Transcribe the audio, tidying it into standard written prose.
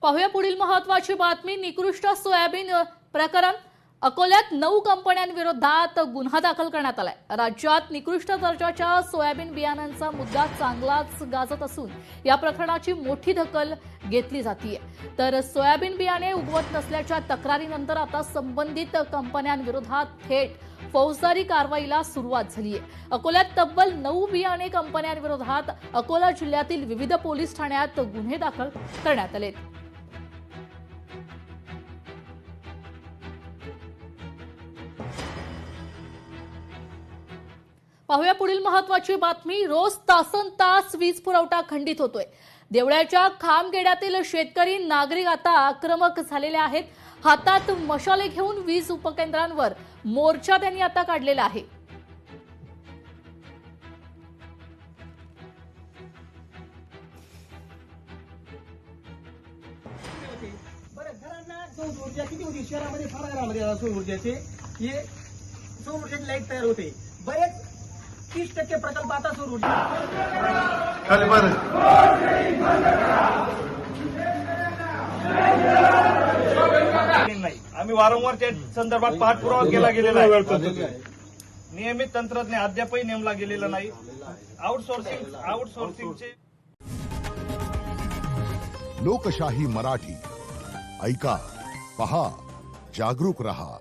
पाहूया पुढील महत्त्वाची बातमी। निकृष्ट सोयाबीन प्रकरण अकोल्यात 9 कंपन्यांविरोधात गुन्हा दाखल करण्यात आलाय। राज्यात निकृष्ट दर्जाच्या सोयाबीन बियाणांचा मुद्दा चांगलाच गाजत असून या प्रकरणाची मोठी दखल घेतली जातेय। तर सोयाबीन बियाणे उगवत नसल्याच्या तक्रारीनंतर आता संबंधित कंपन्यांविरोधात थेट फौजदारी कारवाईला सुरुवात झाली आहे। अकोल्यात तब्बल 9 बियाणे कंपन्यांविरोधात अकोला जिल्ह्यातील विविध पोलीस ठाण्यात गुन्हे दाखल करण्यात आले। पाहूया पुढील महत्त्वाची बातमी। रोज तासनतास वीज पुरवठा खंडित होतोय। देवळ्याच्या खामखेड्यातील शेतकरी नागरिक आता आक्रमक झालेले आहेत। हातात मशाले घेऊन वीज उपकेंद्रांवर मोर्चा त्यांनी आता काढलेला आहे। सौर ऊर्जा किती होती शहरामध्ये फार घरामध्ये सौर ऊर्जाचे हे सौर ऊर्जाची लाईट तयार होते। बरेच 30% प्रकल्प आता सौर ऊर्जा नाही। आम्ही वारंवार त्या संदर्भात पाठपुरावा केला गेलेला आहे। नियमित तंत्रज्ञ अद्यापही नेमला गेलेला नाही। आउटसोर्सिंगचे लोकशाही मराठी ऐका, पहा, जागरूक रहा।